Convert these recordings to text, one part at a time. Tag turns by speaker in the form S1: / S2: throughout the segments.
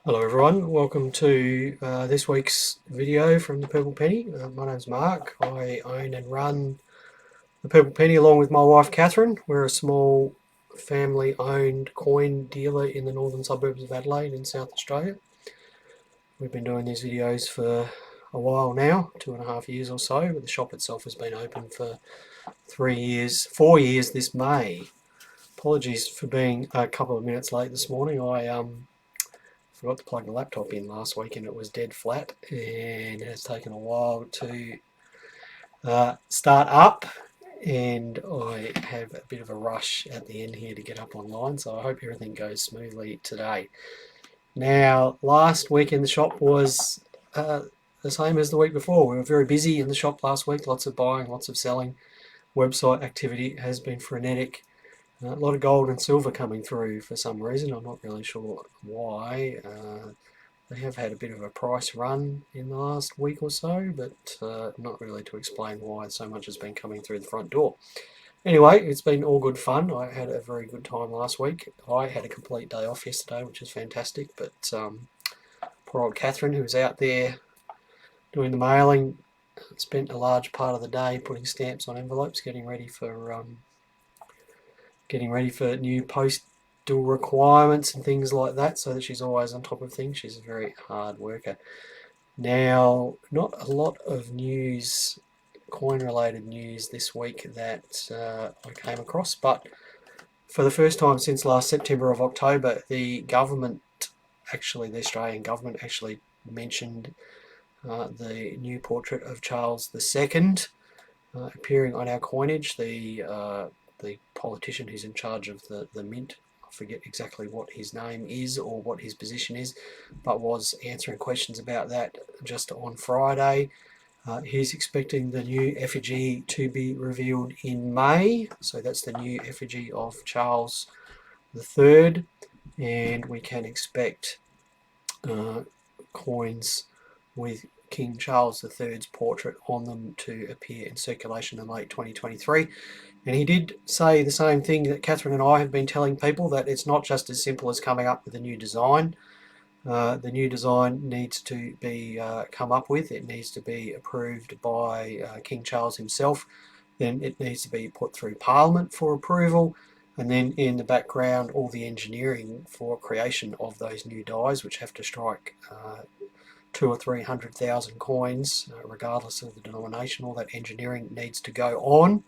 S1: Hello everyone, welcome to this week's video from the Purple Penny. My name's Mark. I own and run the Purple Penny along with my wife Catherine. We're a small family-owned coin dealer in the northern suburbs of Adelaide in South Australia. We've been doing these videos for a while now, 2.5 years or so, but the shop itself has been open for 4 years this May. Apologies for being a couple of minutes late this morning. I forgot to plug the laptop in last week and it was dead flat, and it has taken a while to start up, and I have a bit of a rush at the end here to get up online, so I hope everything goes smoothly today. Now, last week in the shop was the same as the week before. We were very busy in the shop last week, lots of buying, lots of selling. Website activity has been frenetic. A lot of gold and silver coming through for some reason. I'm not really sure why. They have had a bit of a price run in the last week or so, but not really to explain why so much has been coming through the front door. Anyway, it's been all good fun. I had a very good time last week. I had a complete day off yesterday, which is fantastic, but poor old Catherine, who was out there doing the mailing, spent a large part of the day putting stamps on envelopes, getting ready for new postal requirements and things like that, so that she's always on top of things. She's a very hard worker. Now, not a lot of news, coin-related news this week that I came across, but for the first time since last September of October, the government, actually the Australian government, actually mentioned the new portrait of Charles II appearing on our coinage. The politician who's in charge of the mint, I forget exactly what his name is or what his position is, but was answering questions about that just on Friday. He's expecting the new effigy to be revealed in May, so that's the new effigy of Charles III, and we can expect coins with King Charles III's portrait on them to appear in circulation in late 2023. And he did say the same thing that Catherine and I have been telling people, that it's not just as simple as coming up with a new design. The new design needs to be come up with. It needs to be approved by King Charles himself. Then it needs to be put through Parliament for approval. And then in the background, all the engineering for creation of those new dies, which have to strike 200,000 or 300,000 coins, regardless of the denomination. All that engineering needs to go on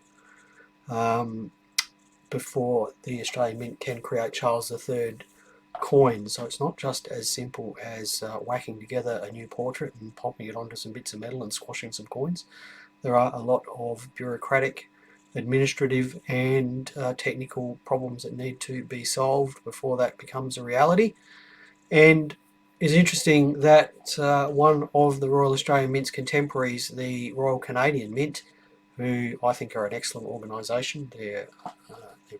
S1: before the Australian Mint can create Charles III coins. So it's not just as simple as whacking together a new portrait and popping it onto some bits of metal and squashing some coins. There are a lot of bureaucratic, administrative and technical problems that need to be solved before that becomes a reality. And it's interesting that one of the Royal Australian Mint's contemporaries, the Royal Canadian Mint, who I think are an excellent organisation. Their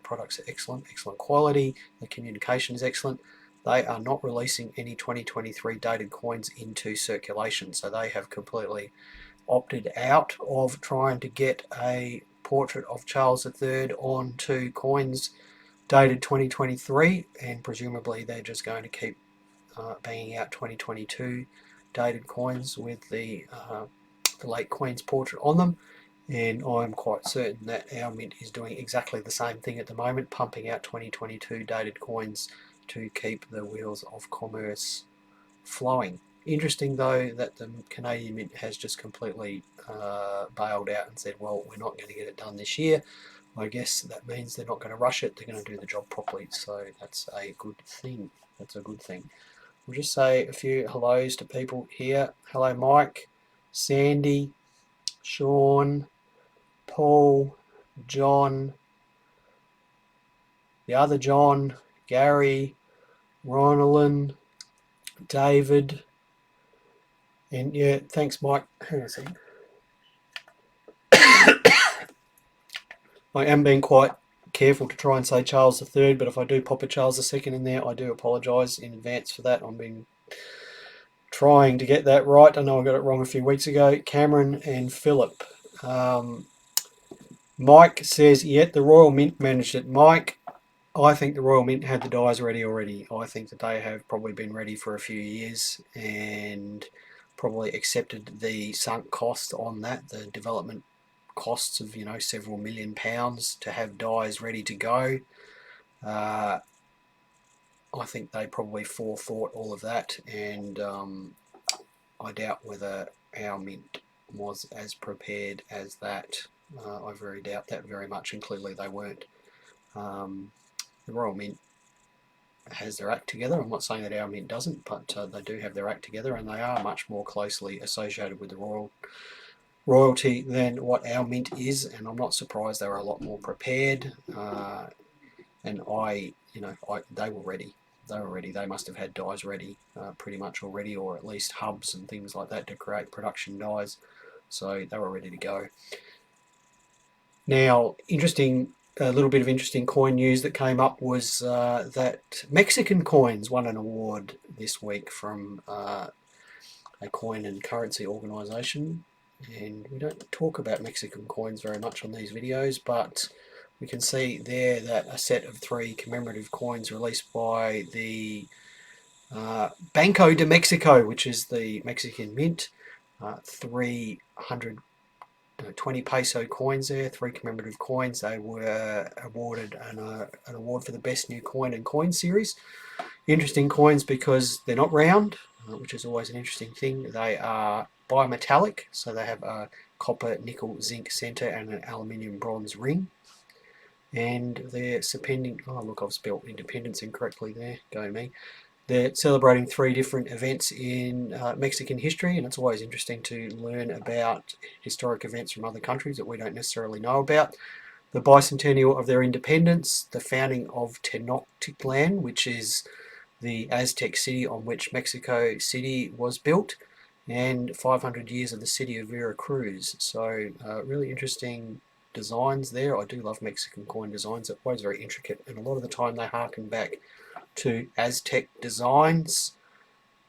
S1: products are excellent quality, the communication is excellent. They are not releasing any 2023 dated coins into circulation, so they have completely opted out of trying to get a portrait of Charles III onto coins dated 2023, and presumably they're just going to keep banging out 2022 dated coins with the late Queen's portrait on them. And I'm quite certain that our mint is doing exactly the same thing at the moment, pumping out 2022 dated coins to keep the wheels of commerce flowing. Interesting though that the Canadian Mint has just completely bailed out and said, well, we're not going to get it done this year. I guess that means they're not going to rush it, they're going to do the job properly, so that's a good thing. That's a good thing. We'll just say a few hellos to people here. Hello Mike, Sandy, Sean, Paul, John, the other John, Gary, Ronalyn, David, and yeah, thanks Mike. Hang on a second. I am being quite careful to try and say Charles III, but if I do pop a Charles II in there, I do apologise in advance for that. I've been trying to get that right. I know I got it wrong a few weeks ago. Cameron and Philip. Mike says, yet the Royal Mint managed it. Mike, I think the Royal Mint had the dies ready already. I think that they have probably been ready for a few years and probably accepted the sunk cost on that, the development costs of several £1 million to have dies ready to go. I think they probably forethought all of that, and I doubt whether our mint was as prepared as that. I very doubt that very much, and clearly they weren't. The Royal Mint has their act together. I'm not saying that our mint doesn't, but they do have their act together, and they are much more closely associated with the royalty than what our mint is, and I'm not surprised they were a lot more prepared. And they were ready. They were ready. They must have had dies ready pretty much already, or at least hubs and things like that to create production dies. So they were ready to go. Now, a little bit of interesting coin news that came up was that Mexican coins won an award this week from a coin and currency organisation. And we don't talk about Mexican coins very much on these videos, but we can see there that a set of 3 commemorative coins released by the Banco de Mexico, which is the Mexican mint, 320 peso coins there, 3 commemorative coins. They were awarded an award for the best new coin and coin series. Interesting coins because they're not round, which is always an interesting thing. They are bimetallic, so they have a copper, nickel, zinc center and an aluminium bronze ring. And they're oh look, I've spelled independence incorrectly there, go me. They're celebrating 3 different events in Mexican history, and it's always interesting to learn about historic events from other countries that we don't necessarily know about. The bicentennial of their independence, the founding of Tenochtitlan, which is the Aztec city on which Mexico City was built, and 500 years of the city of Veracruz. So really interesting designs there. I do love Mexican coin designs. They're always very intricate, and a lot of the time they harken back to Aztec designs.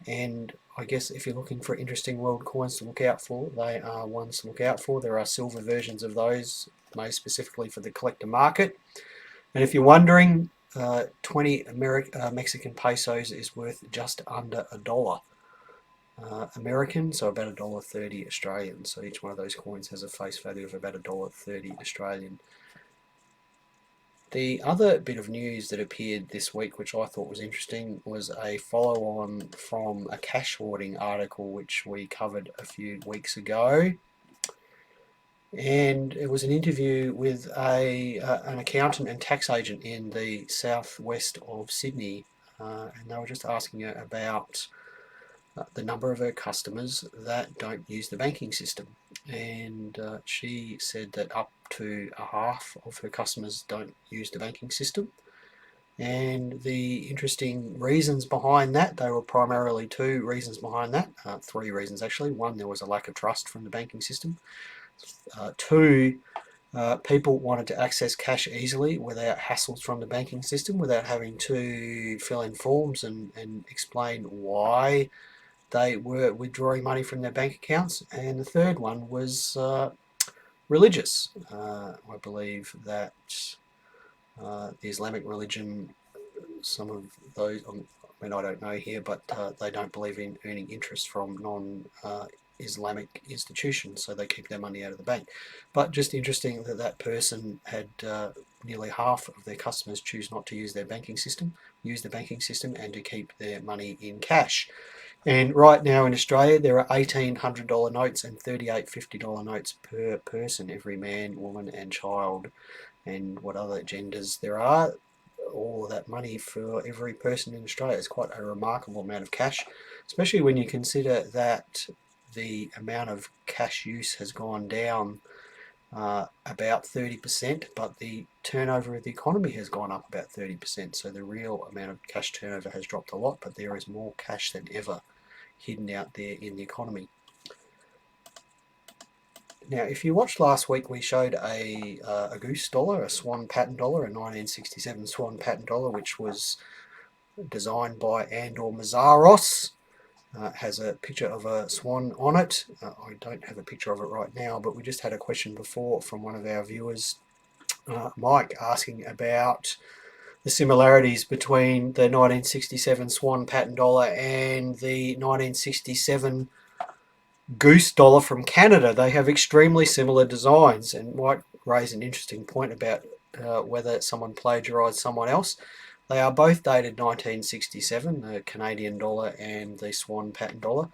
S1: And I guess if you're looking for interesting world coins to look out for, they are ones to look out for. There are silver versions of those made specifically for the collector market. And if you're wondering, 20 Mexican pesos is worth just under $1 American, so about $1.30 Australian. So each one of those coins has a face value of about $1.30 Australian. The other bit of news that appeared this week, which I thought was interesting, was a follow-on from a cash hoarding article which we covered a few weeks ago. And it was an interview with an accountant and tax agent in the southwest of Sydney, and they were just asking her about the number of her customers that don't use the banking system. And she said that up to a half of her customers don't use the banking system. And the interesting reasons behind that, there were primarily 2 reasons behind that, 3 reasons actually. 1, there was a lack of trust from the banking system. 2, people wanted to access cash easily without hassles from the banking system, without having to fill in forms and explain why they were withdrawing money from their bank accounts. And the 3rd one was religious. I believe that the Islamic religion, some of those, I don't know here, but they don't believe in earning interest from non-Islamic institutions, so they keep their money out of the bank. But just interesting that that person had nearly half of their customers choose not to use the banking system, and to keep their money in cash. And right now in Australia, there are $1,800 notes and 38 $50 notes per person, every man, woman and child, and what other genders there are. All of that money for every person in Australia. It's quite a remarkable amount of cash, especially when you consider that the amount of cash use has gone down about 30%, but the turnover of the economy has gone up about 30%. So the real amount of cash turnover has dropped a lot, but there is more cash than ever hidden out there in the economy. Now, if you watched last week, we showed a goose dollar, a Swan patent dollar, a 1967 Swan patent dollar, which was designed by Andor Mazaros. Has a picture of a swan on it. I don't have a picture of it right now, but we just had a question before from one of our viewers, Mike, asking about the similarities between the 1967 Swan patent dollar and the 1967 Goose dollar from Canada. They have extremely similar designs and might raise an interesting point about whether someone plagiarised someone else. They are both dated 1967, the Canadian dollar and the Swan patent dollar.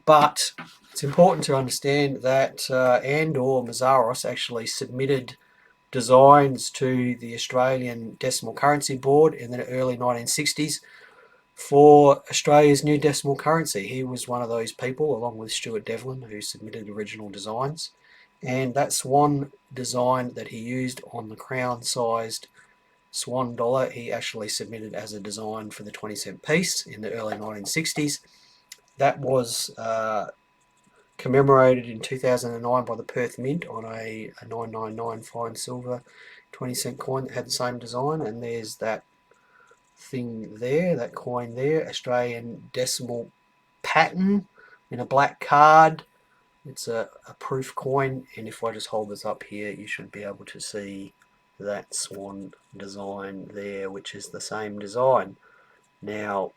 S1: But it's important to understand that Andor Mazaros actually submitted designs to the Australian Decimal Currency Board in the early 1960s for Australia's new decimal currency. He was one of those people, along with Stuart Devlin, who submitted original designs. And that Swan design that he used on the crown-sized Swan dollar, he actually submitted as a design for the 20-cent piece in the early 1960s. That was commemorated in 2009 by the Perth Mint on a 999 fine silver 20-cent coin that had the same design. And there's that thing there, that coin there, Australian decimal pattern in a black card. It's a proof coin, and if I just hold this up here, you should be able to see that Swan design there, which is the same design. Now,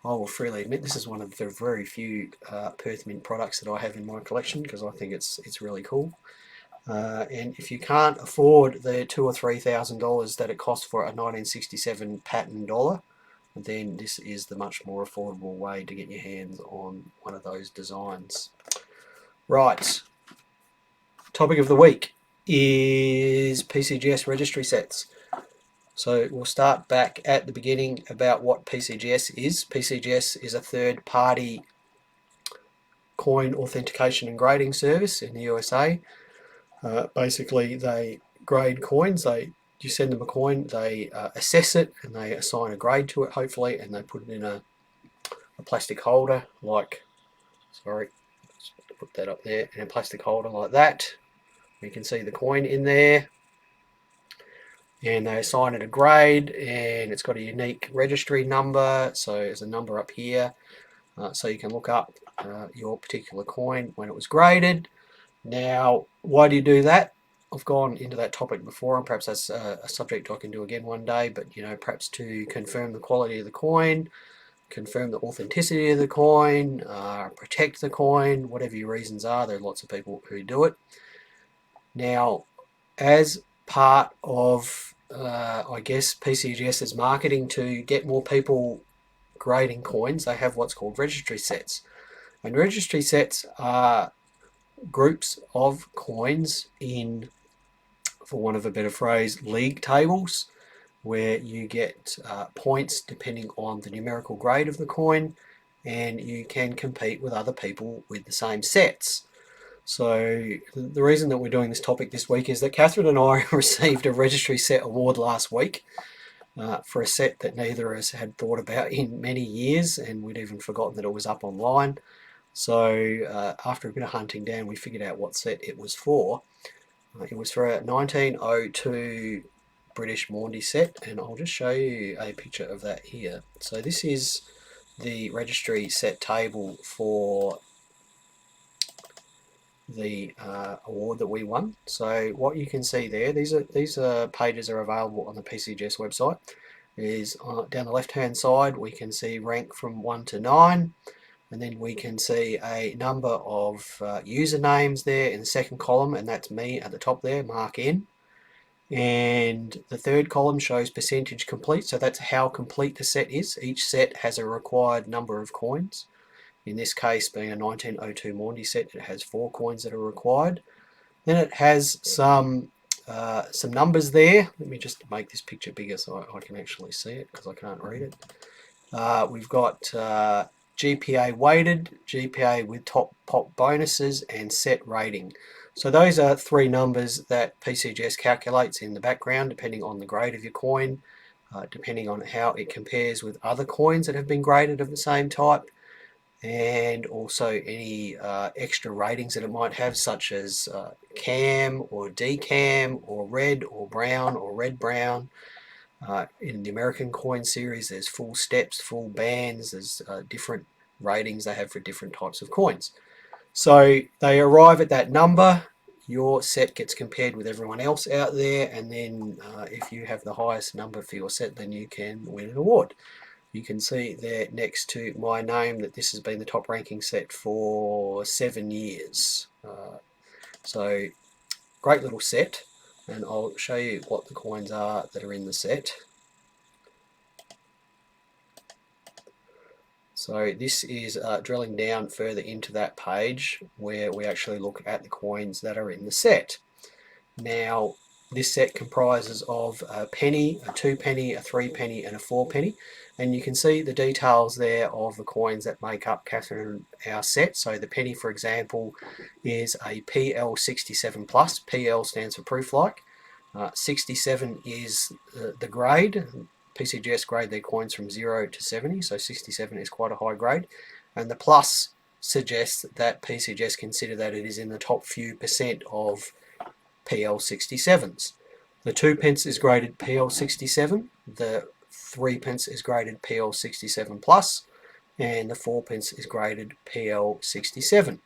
S1: I will freely admit this is one of the very few Perth Mint products that I have in my collection because I think it's really cool. And if you can't afford the $2,000 or $3,000 that it costs for a 1967 patent dollar, then this is the much more affordable way to get your hands on one of those designs. Right, topic of the week is PCGS registry sets. So we'll start back at the beginning about what PCGS is. PCGS is a third-party coin authentication and grading service in the USA. Basically, they grade coins. You send them a coin, they assess it, and they assign a grade to it, hopefully, and they put it in a plastic holder like, sorry, let's put that up there, in a plastic holder like that. You can see the coin in there, and they assign it a grade, and it's got a unique registry number. So there's a number up here, so you can look up your particular coin when it was graded. Now, why do you do that? I've gone into that topic before, and perhaps that's a subject I can do again one day, but perhaps to confirm the quality of the coin, confirm the authenticity of the coin, protect the coin, whatever your reasons are. There are lots of people who do it. Now, as part of, I guess, PCGS's marketing to get more people grading coins, they have what's called registry sets. And registry sets are groups of coins in, for want of a better phrase, league tables, where you get points depending on the numerical grade of the coin, and you can compete with other people with the same sets. So the reason that we're doing this topic this week is that Catherine and I received a registry set award last week for a set that neither of us had thought about in many years, and we'd even forgotten that it was up online. So after a bit of hunting down, we figured out what set it was for. It was for a 1902 British Maundy set, and I'll just show you a picture of that here. So this is the registry set table for the award that we won. So what you can see there, these pages are available on the PCGS website. Is down the left hand side we can see rank from 1 to 9, and then we can see a number of usernames there in the second column, and that's me at the top there, Mark N. And the third column shows percentage complete, so that's how complete the set is. Each set has a required number of coins. In this case, being a 1902 Maundy set, it has 4 coins that are required. Then it has some numbers there. Let me just make this picture bigger so I can actually see it, because I can't read it. We've got GPA weighted, GPA with top pop bonuses, and set rating. So those are 3 numbers that PCGS calculates in the background depending on the grade of your coin, depending on how it compares with other coins that have been graded of the same type, and also any extra ratings that it might have, such as CAM or DCAM or red or brown or red-brown. In the American coin series, there's full steps, full bands, there's different ratings they have for different types of coins. So they arrive at that number. your set gets compared with everyone else out there, and then if you have the highest number for your set, then you can win an award. You can see there next to my name that this has been the top ranking set for 7 years. So great little set, and I'll show you what the coins are that are in the set. So this is drilling down further into that page where we actually look at the coins that are in the set. Now this set comprises of a penny, a 2 penny, a 3 penny and a 4 penny, and you can see the details there of the coins that make up, Catherine, our set. So the penny, for example, is a PL67 plus. PL stands for proof like. 67 is the grade. PCGS grade their coins from 0 to 70, so 67 is quite a high grade. And the plus suggests that PCGS consider that it is in the top few percent of PL67s. The 2 pence is graded PL67, the 3 pence is graded PL67 plus, and the 4 pence is graded PL67.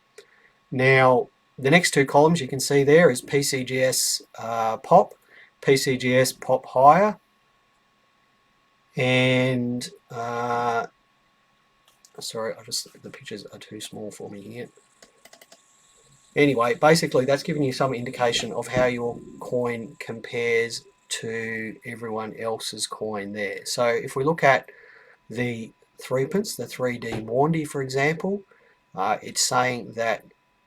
S1: Now, the next two columns you can see there is PCGS pop, PCGS pop higher, and sorry, the pictures are too small for me here. Anyway, basically that's giving you some indication of how your coin compares to everyone else's coin there. So if we look at the 3 pence, the 3D Maundy, for example, it's saying that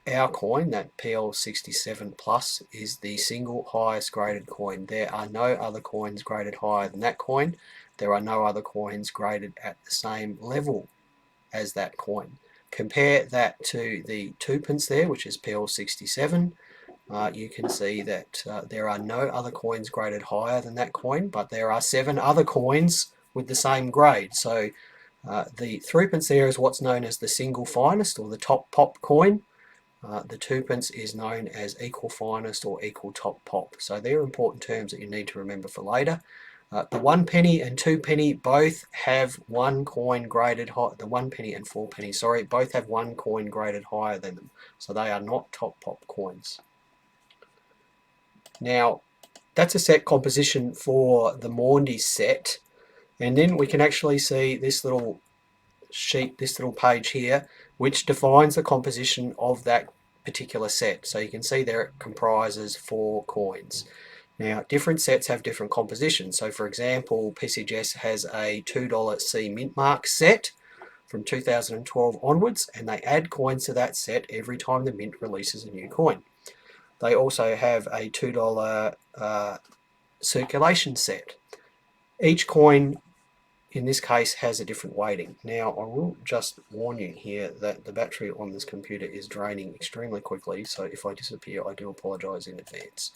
S1: our coin, that PL67 plus, is the single highest graded coin. There are no other coins graded higher than that coin. There are no other coins graded at the same level as that coin. Compare that to the 2 pence there, which is PL67. You can see that there are no other coins graded higher than that coin, but there are 7 other coins with the same grade. So the 3 pence there is what's known as the single finest, or the top pop coin. The 2 pence is known as equal finest or equal top pop. So they're important terms that you need to remember for later. The 1 penny and 2 penny both have one coin graded high. The 1 penny and 4 penny, sorry, both have one coin graded higher than them. So they are not top pop coins. Now, that's a set composition for the Maundy set. And then we can actually see this little sheet, this little page here, which defines the composition of that particular set. So you can see there it comprises 4 coins. Now, different sets have different compositions. So for example, PCGS has a $2 C mint mark set from 2012 onwards, and they add coins to that set every time the mint releases a new coin. They also have a $2 circulation set. Each coin in this case has a different weighting. Now, I will just warn you here that the battery on this computer is draining extremely quickly, so if I disappear, I do apologise in advance.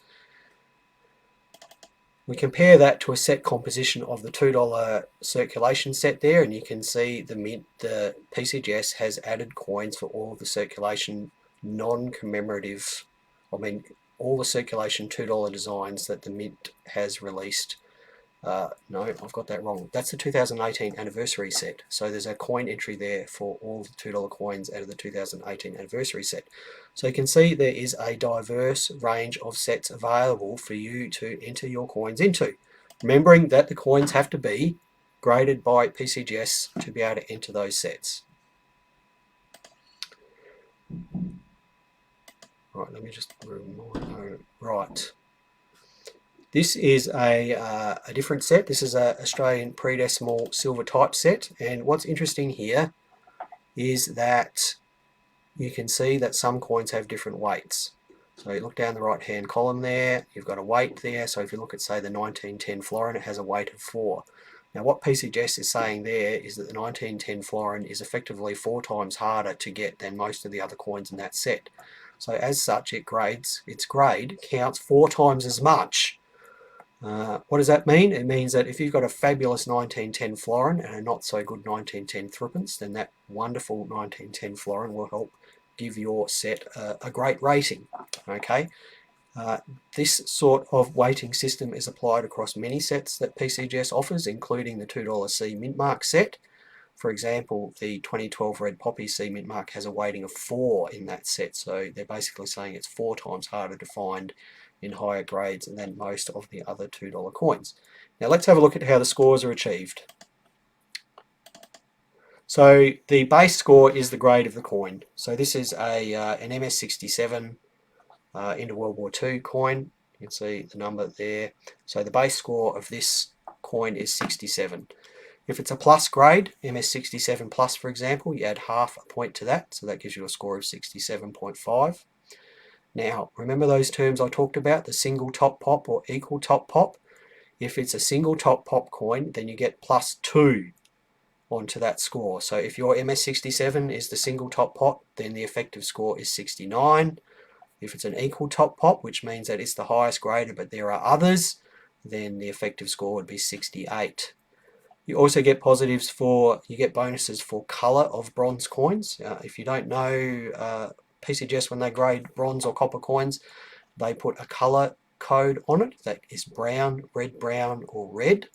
S1: We compare that to a set composition of the $2 circulation set there, and you can see the PCGS has added coins for all the circulation non-commemorative, all the circulation $2 designs that the Mint has released. No, I've got that wrong. That's the 2018 anniversary set. So there's a coin entry there for all the $2 coins out of the 2018 anniversary set. So you can see there is a diverse range of sets available for you to enter your coins into. Remembering that the coins have to be graded by PCGS to be able to enter those sets. Right, let me just right. This is a different set. This is an Australian pre-decimal silver type set, and what's interesting here is that you can see that some coins have different weights. So you look down the right hand column there, you've got a weight there. So if you look at, say, the 1910 florin, it has a weight of 4. Now what PCGS is saying there is that the 1910 florin is effectively 4 times harder to get than most of the other coins in that set. So as such, its grade counts 4 times as much. What does that mean? It means that if you've got a fabulous 1910 florin and a not so good 1910 threepence, then that wonderful 1910 florin will help give your set a great rating. Okay, this sort of weighting system is applied across many sets that PCGS offers, including the $2 C mint mark set. For example, the 2012 Red Poppy C Mint Mark has a weighting of 4 in that set, so they're basically saying it's 4 times harder to find in higher grades than most of the other $2 coins. Now let's have a look at how the scores are achieved. So the base score is the grade of the coin. So this is an MS67 into World War II coin. You can see the number there. So the base score of this coin is 67. If it's a plus grade, MS67 plus for example, you add half a point to that, so that gives you a score of 67.5. Now remember those terms I talked about, the single top pop or equal top pop? If it's a single top pop coin, then you get plus 2 onto that score. So if your MS67 is the single top pop, then the effective score is 69. If it's an equal top pop, which means that it's the highest graded but there are others, then the effective score would be 68. You also get positives for, you get bonuses for colour of bronze coins. If you don't know, PCGS when they grade bronze or copper coins, they put a colour code on it that is brown, or red.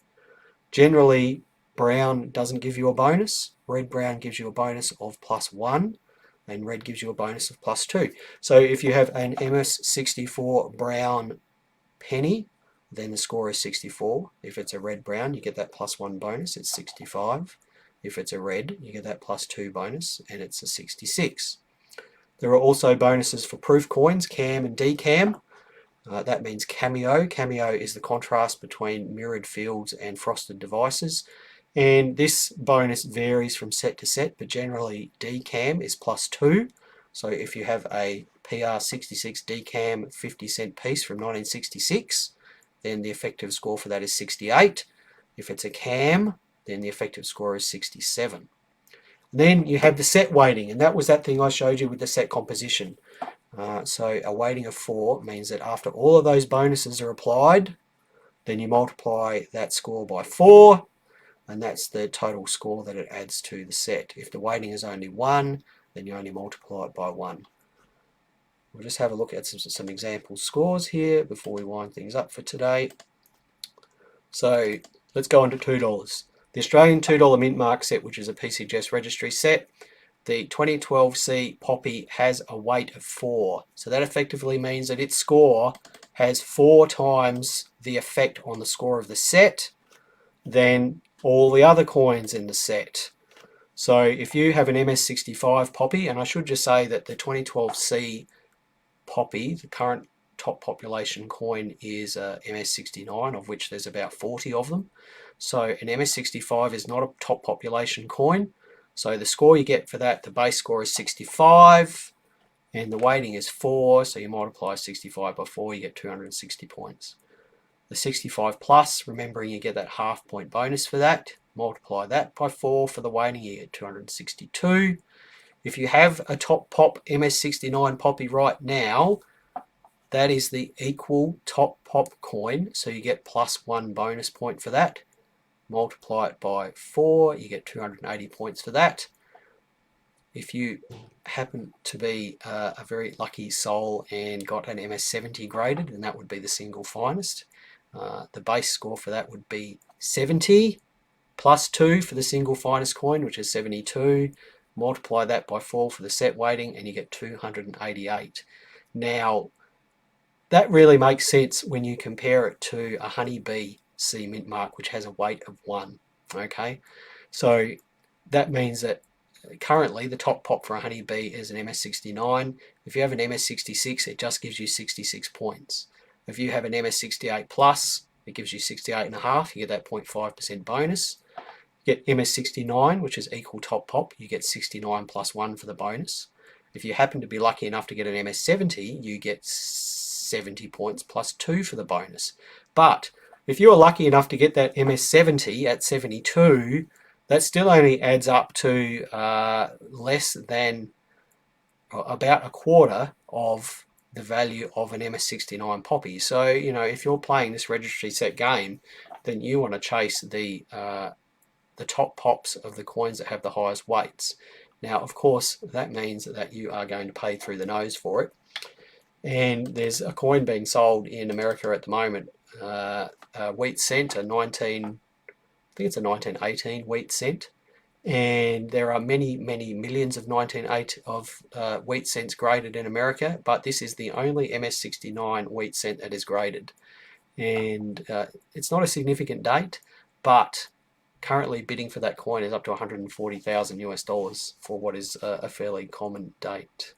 S1: Generally, brown doesn't give you a bonus. Red-brown gives you a bonus of +1, and red gives you a bonus of +2. So if you have an MS64 brown penny, then the score is 64. If it's a red-brown, you get that +1 bonus, it's 65. If it's a red, you get that +2 bonus, and it's a 66. There are also bonuses for proof coins, cam and decam. That means cameo. Cameo is the contrast between mirrored fields and frosted devices. And this bonus varies from set to set, but generally decam is +2. So if you have a PR66 decam 50-cent piece from 1966, then the effective score for that is 68. If it's a cam, then the effective score is 67. Then you have the set weighting, and that was that thing I showed you with the set composition. So a weighting of 4 means that after all of those bonuses are applied, then you multiply that score by 4, and that's the total score that it adds to the set. If the weighting is only 1, then you only multiply it by 1. We'll just have a look at some example scores here before we wind things up for today. So let's go on to $2. The Australian $2 Mint Mark set, which is a PCGS registry set, the 2012C Poppy has a weight of 4. So that effectively means that its score has 4 times the effect on the score of the set than all the other coins in the set. So if you have an MS65 Poppy, and I should just say that the 2012C Poppy, the current top population coin is MS69, of which there's about 40 of them. So an MS65 is not a top population coin. So the score you get for that, the base score is 65, and the weighting is 4, so you multiply 65 by 4, you get 260 points. The 65 plus, remembering you get that half point bonus for that, multiply that by 4 for the weighting, you get 262. If you have a top pop MS69 Poppy right now, that is the equal top pop coin, so you get +1 bonus point for that. Multiply it by 4, you get 280 points for that. If you happen to be a very lucky soul and got an MS70 graded, then that would be the single finest. The base score for that would be 70 +2 for the single finest coin, which is 72. Multiply that by 4 for the set weighting, and you get 288. Now, that really makes sense when you compare it to a Honeybee C Mint Mark, which has a weight of 1. Okay, so that means that currently the top pop for a Honeybee is an MS69. If you have an MS66, it just gives you 66 points. If you have an MS68 plus, it gives you 68.5. You get that 0.5% bonus. You get MS69, which is equal top pop. You get 69 plus 1 for the bonus. If you happen to be lucky enough to get an MS70, you get 70 points plus 2 for the bonus. But if you're lucky enough to get that MS70 at 72, that still only adds up to less than about a quarter of the value of an MS69 Poppy. So, you know, if you're playing this registry set game, then you want to chase the top pops of the coins that have the highest weights. Now, of course, that means that you are going to pay through the nose for it. And there's a coin being sold in America at the moment, a wheat cent, I think it's a 1918 wheat cent, And there are many, many millions of 1908 of wheat cents graded in America, but this is the only MS69 wheat cent that is graded. And it's not a significant date, but currently bidding for that coin is up to 140,000 US dollars for what is a fairly common date.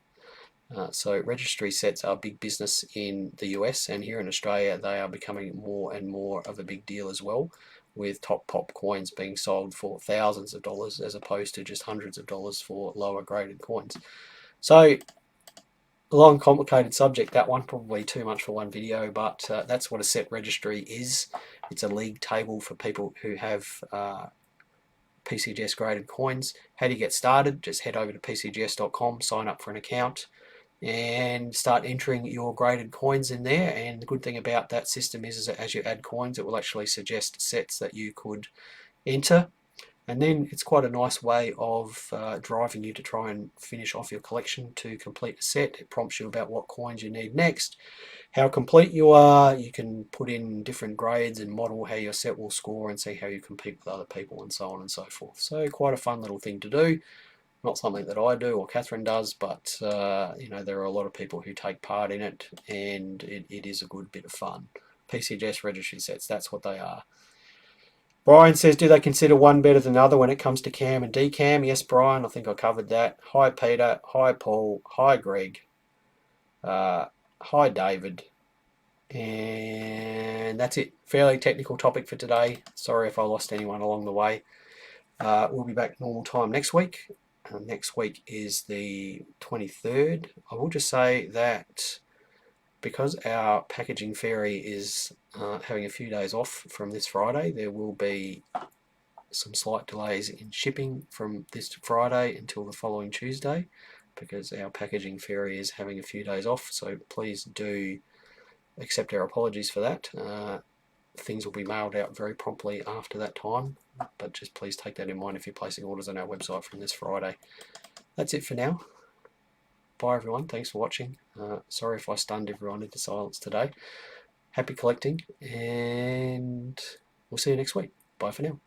S1: So registry sets are big business in the US, and here in Australia they are becoming more and more of a big deal as well, with top pop coins being sold for thousands of dollars as opposed to just hundreds of dollars for lower graded coins. So a long complicated subject, that one, probably too much for one video, but that's what a set registry is. It's a league table for people who have PCGS graded coins. How do you get started? Just head over to pcgs.com, sign up for an account, and start entering your graded coins in there. And the good thing about that system is that as you add coins, it will actually suggest sets that you could enter. And then it's quite a nice way of driving you to try and finish off your collection to complete a set. It prompts you about what coins you need next, how complete you are. You can put in different grades and model how your set will score and see how you compete with other people and so on and so forth. So quite a fun little thing to do. Not something that I do or Catherine does, but you know, there are a lot of people who take part in it, and it is a good bit of fun. PCGS registry sets, that's what they are. Brian says, do they consider one better than the other when it comes to cam and decam? Yes, Brian, I think I covered that. Hi, Peter. Hi, Paul. Hi, Greg. Hi, David. And that's it. Fairly technical topic for today. Sorry if I lost anyone along the way. We'll be back normal time next week. Next week is the 23rd. I will just say that because our packaging fairy is having a few days off from this Friday, there will be some slight delays in shipping from this Friday until the following Tuesday, because our packaging fairy is having a few days off. So please do accept our apologies for that. Things will be mailed out very promptly after that time, but just please take that in mind if you're placing orders on our website from this Friday. That's it for now. Bye everyone, thanks for watching. Sorry if I stunned everyone into silence today. Happy collecting, and we'll see you next week. Bye for now.